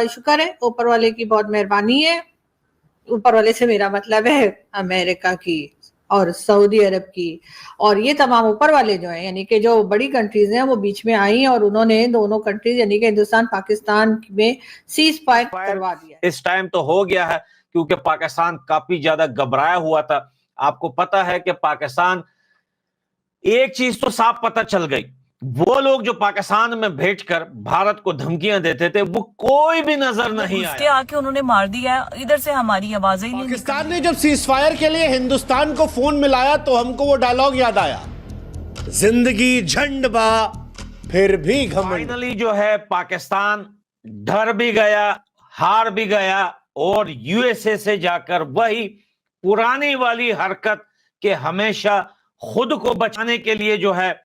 शुक्र है, ऊपर वाले की बहुत मेहरबानी है। ऊपर वाले से मेरा मतलब है अमेरिका की और सऊदी अरब की, और ये तमाम ऊपर वाले जो हैं, यानी कि जो बड़ी कंट्रीज हैं, वो बीच में आई और उन्होंने दोनों कंट्रीज यानी कि हिंदुस्तान पाकिस्तान में सीज फायर करवा दिया। इस टाइम तो हो गया है क्योंकि पाकिस्तान काफी ज्यादा घबराया हुआ था। आपको पता है कि पाकिस्तान, एक चीज तो साफ पता चल गई, वो लोग जो पाकिस्तान में बैठकर भारत को धमकियां देते थे वो कोई भी नजर नहीं आया। आके उन्होंने मार दिया, इधर से हमारी आवाजें ही नहीं। पाकिस्तान ने जब सीज फायर के लिए हिंदुस्तान को फोन मिलाया तो हमको वो डायलॉग याद आया, जिंदगी झंड बा फिर भी घमंड। फाइनली जो है पाकिस्तान डर भी गया, हार भी गया और यूएसए से जाकर वही पुरानी वाली हरकत के हमेशा खुद को बचाने के लिए जो है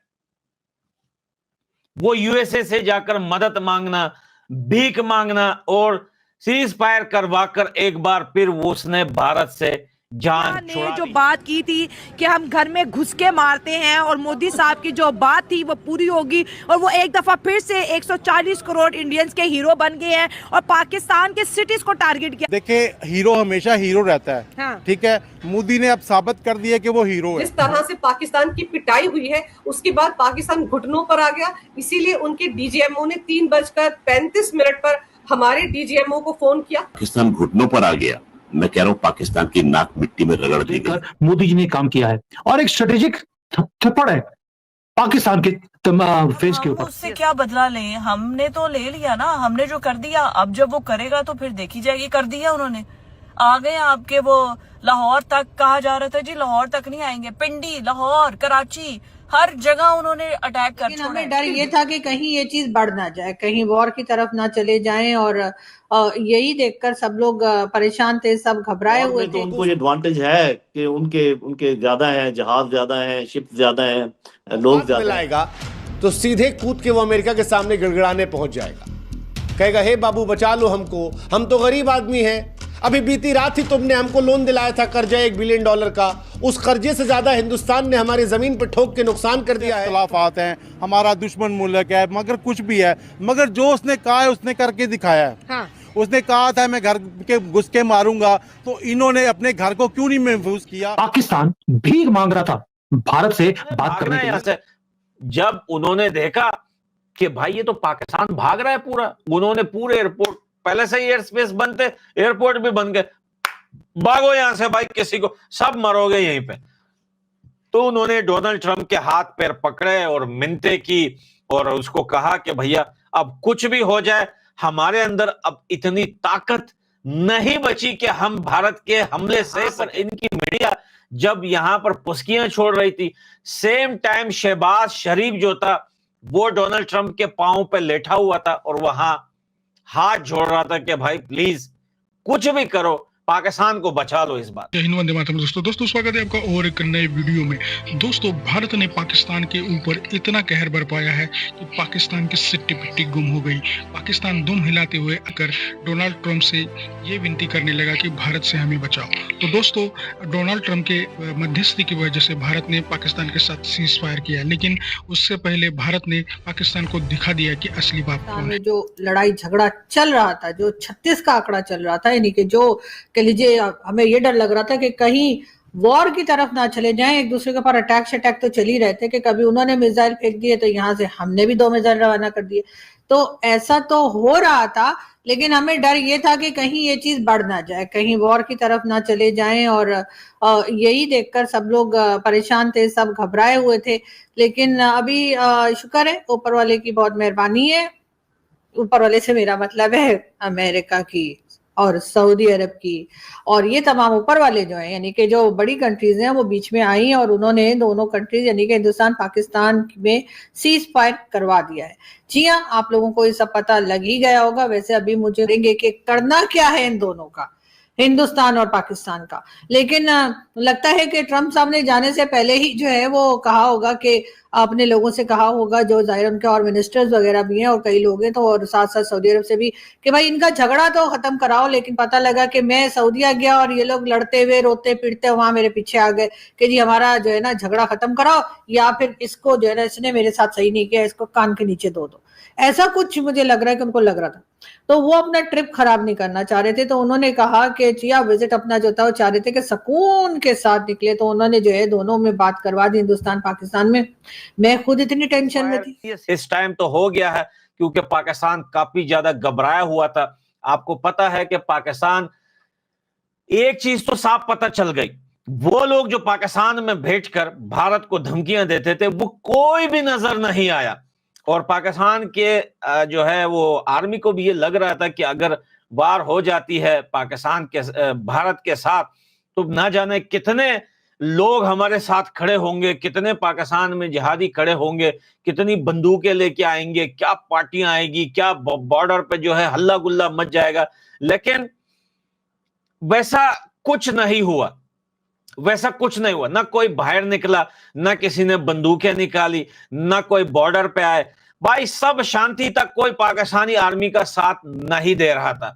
वो यूएसए से जाकर मदद मांगना, भीख मांगना और सीज फायर करवाकर एक बार फिर वो उसने भारत से जान छुड़ा दी। जो बात की थी कि हम घर में घुस के मारते हैं और मोदी साहब की जो बात थी वो पूरी होगी और वो एक दफा फिर से 140 करोड़ इंडियंस के हीरो बन गए हैं और पाकिस्तान के सिटीज को टारगेट किया। देखिए, हीरो हमेशा हीरो रहता है। हाँ। ठीक है, मोदी ने अब साबित कर दिया कि वो हीरो है। जिस तरह से पाकिस्तान की पिटाई हुई है उसके बाद पाकिस्तान घुटनों पर आ गया, इसीलिए उनके डीजीएमओ ने 3:35 पर हमारे डीजीएमओ को फोन किया। पाकिस्तान घुटनों पर आ गया। मैं कह रहा हूँ पाकिस्तान की नाक मिट्टी में रगड़ दी गई। मोदी जी ने काम किया है और एक स्ट्रेटेजिक थप्पड़ है पाकिस्तान के फेस के ऊपर। उससे क्या बदला लें, हमने तो ले लिया ना, हमने जो कर दिया, अब जब वो करेगा तो फिर देखी जाएगी। कर दिया उन्होंने, आ गए आपके वो लाहौर तक। कहा जा रहा था जी लाहौर तक नहीं आएंगे, पिंडी, लाहौर, कराची, हर जगह उन्होंने अटैक कर छोड़ा। हमें डर ये था कि कहीं ये चीज बढ़ ना जाए, कहीं वॉर की तरफ ना चले जाएं, और यही देखकर सब लोग परेशान थे, सब घबराए हुए थे। तो उनको ये एडवांटेज है कि उनके ज्यादा है, जहाज ज्यादा है, शिप ज्यादा है, लोग ज्यादा है। तो सीधे कूद के वो अमेरिका के सामने गिड़गिड़ाने पहुंच जाएगा, कहेगा हे बाबू बचा लो हमको, हम तो गरीब आदमी हैं। अभी बीती रात ही तुमने हमको लोन दिलाया था कर्जा $1 बिलियन का, उस कर्जे से ज्यादा हिंदुस्तान ने हमारी जमीन पे ठोक के नुकसान कर दिया है। इख्तिलाफात हैं, हमारा दुश्मन मुल्क है, मगर कुछ भी है, मगर जो उसने कहा है उसने करके दिखाया है। हाँ। उसने कहा था मैं घर के घुस के मारूंगा, तो इन्होंने अपने घर को क्यों नहीं महफूज किया? पाकिस्तान भीख मांग रहा था भारत से बात करने के लिए। जब उन्होंने देखा कि भाई ये तो पाकिस्तान भाग रहा है पूरा, उन्होंने पूरे एयरपोर्ट, पहले से ही एयर स्पेस बंद थे, एयरपोर्ट भी बन गए, भागो यहां से भाई, किसी को सब मरोगे यहीं पे। तो उन्होंने डोनाल्ड ट्रंप के हाथ पैर पकड़े और मिन्नतें की और उसको कहा कि भैया अब कुछ भी हो जाए, हमारे अंदर अब इतनी ताकत नहीं बची कि हम भारत के हमले से। पर इनकी मीडिया जब यहां पर पुस्कियां छोड़ रही थी, सेम टाइम शहबाज शरीफ जो था वो डोनाल्ड ट्रंप के पांव पे लेटा हुआ था और वहां हाथ जोड़ रहा था कि भाई प्लीज कुछ भी करो, पाकिस्तान को बचा लो इस बार। हिंद वंदे मातरम। दोस्तों स्वागत है आपका और एक नए वीडियो में। दोस्तों भारत ने पाकिस्तान के ऊपर इतना कहर बरपाया है कि पाकिस्तान की सिट्टी पिट्टी गुम हो गई। पाकिस्तान दुम हिलाते हुए आकर डोनाल्ड ट्रंप से ये विनती करने लगा कि भारत से हमें बचाओ। तो दोस्तों डोनाल्ड ट्रंप के मध्यस्थी की वजह से भारत ने पाकिस्तान के साथ सीज फायर किया, लेकिन उससे पहले भारत ने पाकिस्तान को दिखा दिया कि असली बाप कौन है। जो लड़ाई झगड़ा चल रहा था, जो 36 का आंकड़ा चल रहा था, यानी कि जो कह लीजिए हमें ये डर लग रहा था कि कहीं वॉर की तरफ ना चले जाएं, एक दूसरे के ऊपर अटैक तो चल ही रहे थे कि कभी उन्होंने मिसाइल फेंक दिए तो यहाँ से हमने भी 2 मिसाइल रवाना कर दिए, तो ऐसा तो हो रहा था, लेकिन हमें डर ये था कि कहीं ये चीज बढ़ ना जाए, कहीं वॉर की तरफ ना चले जाएं, और यही देखकर सब लोग परेशान थे, सब घबराए हुए थे। लेकिन अभी शुक्र है, ऊपर वाले की बहुत मेहरबानी है। ऊपर वाले से मेरा मतलब है अमेरिका की और सऊदी अरब की, और ये तमाम ऊपर वाले जो हैं, यानी कि जो बड़ी कंट्रीज हैं, वो बीच में आई और उन्होंने दोनों कंट्रीज यानी कि हिंदुस्तान पाकिस्तान में सीज फायर करवा दिया है। जी हाँ, आप लोगों को ये सब पता लग ही गया होगा। वैसे अभी मुझे देंगे कि करना क्या है इन दोनों का, हिंदुस्तान और पाकिस्तान का, लेकिन लगता है कि ट्रंप साहब ने जाने से पहले ही जो है वो कहा होगा कि अपने लोगों से कहा होगा, जो जाहिर उनके और मिनिस्टर्स वगैरह भी हैं और कई लोग हैं, तो और साथ साथ सऊदी अरब से भी, कि भाई इनका झगड़ा तो खत्म कराओ। लेकिन पता लगा कि मैं सऊदीया गया और ये लोग लड़ते हुए रोते पीटते वहां मेरे पीछे आ गए कि जी हमारा जो है ना झगड़ा खत्म कराओ, या फिर इसको जो है ना इसने मेरे साथ सही नहीं किया, इसको कान के नीचे दो। ऐसा कुछ मुझे लग रहा है कि उनको लग रहा था। तो वो अपना ट्रिप खराब नहीं करना चाह रहे थे, तो उन्होंने कहा कि जिया विजिट अपना जो था वो चाह रहे थे कि सुकून के साथ निकले, तो उन्होंने जो है दोनों में बात करवा दी, हिंदुस्तान पाकिस्तान में। मैं खुद इतनी टेंशन में थी। इस टाइम तो हो गया है क्योंकि पाकिस्तान काफी ज्यादा घबराया हुआ था। आपको पता है कि पाकिस्तान, एक चीज तो साफ पता चल गई, वो लोग जो पाकिस्तान में बैठकर भारत को धमकियां देते थे वो कोई भी नजर नहीं आया। और पाकिस्तान के जो है वो आर्मी को भी ये लग रहा था कि अगर वार हो जाती है पाकिस्तान के भारत के साथ, तो ना जाने कितने लोग हमारे साथ खड़े होंगे, कितने पाकिस्तान में जिहादी खड़े होंगे, कितनी बंदूकें लेके आएंगे, क्या पार्टियां आएगी, क्या बॉर्डर पे जो है हल्ला गुल्ला मच जाएगा। लेकिन वैसा कुछ नहीं हुआ, वैसा कुछ नहीं हुआ। ना कोई बाहर निकला, ना किसी ने बंदूकें निकाली, ना कोई बॉर्डर पे आए। भाई सब शांति तक कोई पाकिस्तानी आर्मी का साथ नहीं दे रहा था।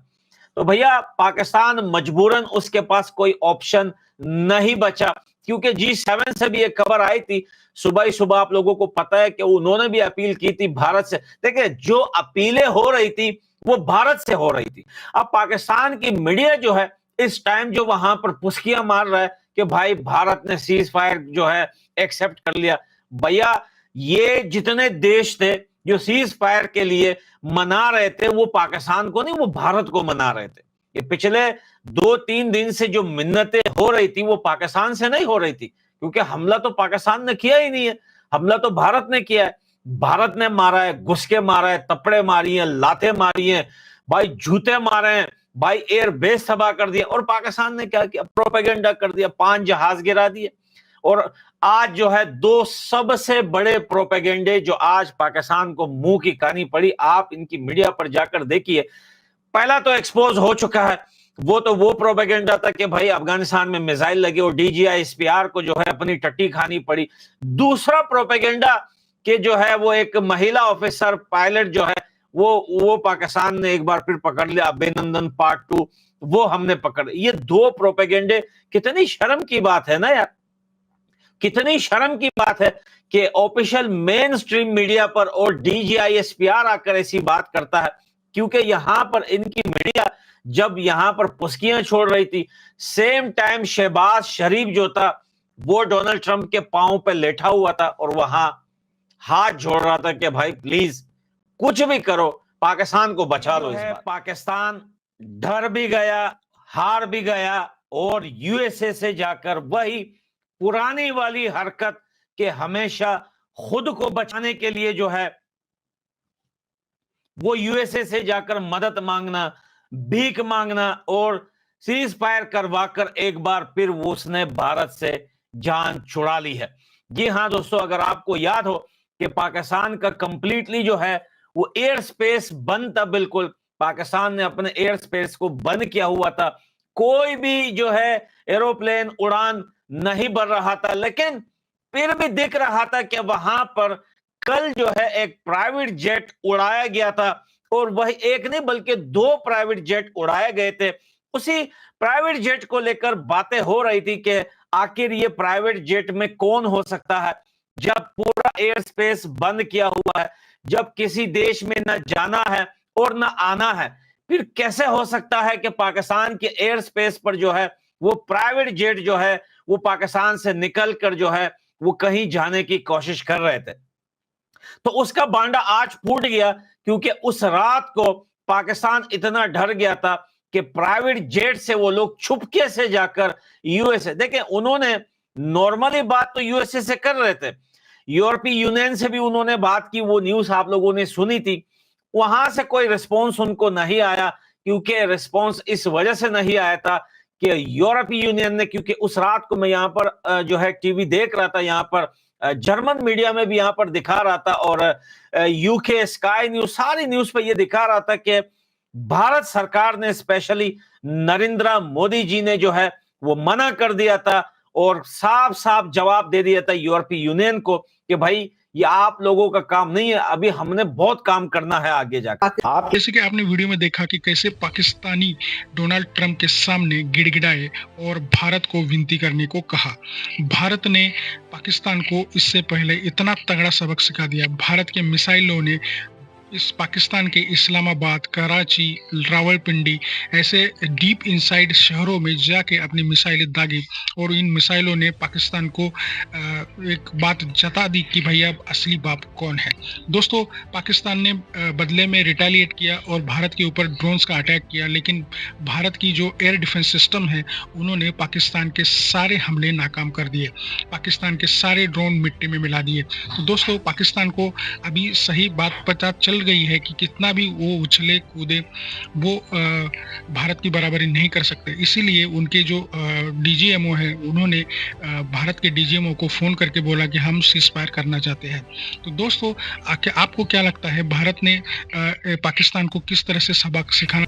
तो भैया पाकिस्तान मजबूरन, उसके पास कोई ऑप्शन नहीं बचा, क्योंकि G7 से भी एक खबर आई थी सुबह ही सुबह, आप लोगों को पता है कि उन्होंने भी अपील की थी भारत से। देखिए जो अपीलें हो रही थी वो भारत से हो रही थी। अब पाकिस्तान की मीडिया जो है इस टाइम जो वहां पर पुस्कियां मार रहा है कि भाई भारत ने सीज फायर जो है एक्सेप्ट कर लिया। भैया ये जितने देश थे जो सीज फायर के लिए मना रहे थे वो पाकिस्तान को नहीं, वो भारत को मना रहे थे। ये पिछले 2-3 दिन से जो मिन्नतें हो रही थी वो पाकिस्तान से नहीं हो रही थी, क्योंकि हमला तो पाकिस्तान ने किया ही नहीं है, हमला तो भारत ने किया है। भारत ने मारा है, घुस के मारा है, तपड़े मारी हैं, लाते मारी हैं, भाई जूते मारे हैं, भाई एयर बेस तबाह कर दिया। और पाकिस्तान ने क्या किया? प्रोपेगेंडा कर दिया, 5 जहाज गिरा दिए। और आज जो है 2 सबसे बड़े प्रोपेगेंडे जो आज पाकिस्तान को मुंह की कहानी पड़ी, आप इनकी मीडिया पर जाकर देखिए। पहला तो एक्सपोज हो चुका है, वो प्रोपेगेंडा था कि भाई अफगानिस्तान में मिसाइल लगे और DGI-SPR को जो है अपनी टट्टी खानी पड़ी। दूसरा प्रोपेगेंडा कि जो है वो एक महिला ऑफिसर पायलट जो है वो पाकिस्तान ने एक बार फिर पकड़ लिया, अभिनंदन पार्ट 2 वो हमने पकड़। ये 2 प्रोपेगेंडे, कितनी शर्म की बात है ना यार, कितनी शर्म की बात है कि ऑफिशियल मेन स्ट्रीम मीडिया पर और DGI-SPR आकर ऐसी बात करता है। क्योंकि यहां पर इनकी मीडिया जब यहां पर पुस्कियां छोड़ रही थी, सेम टाइम शहबाज शरीफ जो था वो डोनाल्ड ट्रंप के पांव पे लेटा हुआ था और वहां हाथ जोड़ रहा था कि भाई प्लीज कुछ भी करो, पाकिस्तान को बचा लो। इस बार पाकिस्तान डर भी गया, हार भी गया और USA से जाकर वही पुरानी वाली हरकत कि हमेशा खुद को बचाने के लिए जो है वो USA से जाकर मदद मांगना, भीख मांगना और सीज फायर करवाकर एक बार फिर वो उसने भारत से जान छुड़ा ली है। जी हाँ दोस्तों, अगर आपको याद हो कि पाकिस्तान का कंप्लीटली जो है वो एयर स्पेस बंद था, बिल्कुल पाकिस्तान ने अपने एयर स्पेस को बंद किया हुआ था, कोई भी जो है एरोप्लेन उड़ान नहीं भर रहा था। लेकिन फिर भी दिख रहा था कि वहां पर कल जो है एक प्राइवेट जेट उड़ाया गया था और वही एक नहीं बल्कि 2 प्राइवेट जेट उड़ाए गए थे। उसी प्राइवेट जेट को लेकर बातें हो रही थी कि आखिर ये प्राइवेट जेट में कौन हो सकता है, जब पूरा एयर स्पेस बंद किया हुआ है, जब किसी देश में न जाना है और न आना है, फिर कैसे हो सकता है कि पाकिस्तान के एयर स्पेस पर जो है वो प्राइवेट जेट जो है वो पाकिस्तान से निकल कर जो है वो कहीं जाने की कोशिश कर रहे थे। तो उसका बांडा आज फूट गया, क्योंकि उस रात को पाकिस्तान इतना डर गया था कि प्राइवेट जेट से वो लोग छुपके से जाकर USA, देखें उन्होंने नॉर्मली बात तो USA से कर रहे थे, यूरोपीय यूनियन से भी उन्होंने बात की, वो न्यूज आप लोगों ने सुनी थी, वहां से कोई रिस्पॉन्स उनको नहीं आया। क्योंकि रिस्पॉन्स इस वजह से नहीं आया था कि यूरोपीय यूनियन ने, क्योंकि उस रात को मैं यहाँ पर जो है टीवी देख रहा था, यहाँ पर जर्मन मीडिया में भी यहाँ पर दिखा रहा था और UK स्काई न्यूज सारी न्यूज पे ये दिखा रहा था कि भारत सरकार ने स्पेशली नरेंद्र मोदी जी ने जो है वो मना कर दिया था और साफ साफ जवाब दे दिया था यूरोपीय यूनियन को कि भाई ये आप लोगों का काम नहीं है, अभी हमने बहुत काम करना है आगे जाकर। जैसे कि आपने वीडियो में देखा कि कैसे पाकिस्तानी डोनाल्ड ट्रंप के सामने गिड़गिड़ाए और भारत को विनती करने को कहा। भारत ने पाकिस्तान को इससे पहले इतना तगड़ा सबक सिखा दिया, भारत के मिसाइलों ने इस पाकिस्तान के इस्लामाबाद, कराची, रावलपिंडी ऐसे डीप इनसाइड शहरों में जाके अपनी मिसाइलें दागी और इन मिसाइलों ने पाकिस्तान को एक बात जता दी कि भैया असली बाप कौन है। दोस्तों, पाकिस्तान ने बदले में रिटेलिएट किया और भारत के ऊपर ड्रोन्स का अटैक किया, लेकिन भारत की जो एयर डिफेंस सिस्टम है उन्होंने पाकिस्तान के सारे हमले नाकाम कर दिए, पाकिस्तान के सारे ड्रोन मिट्टी में मिला दिए। तो दोस्तों, पाकिस्तान को अभी सही बात पता चल गई है कि कितना भी वो उछले कूदे वो भारत की बराबरी नहीं कर सकते। इसीलिए उनके जो डीजीएमओ है उन्होंने भारत के डीजीएमओ को फ़ोन करके बोला कि हम सीज़फायर करना चाहते हैं। तो दोस्तों, आपको क्या लगता है भारत ने पाकिस्तान को किस तरह से सबक सिखाना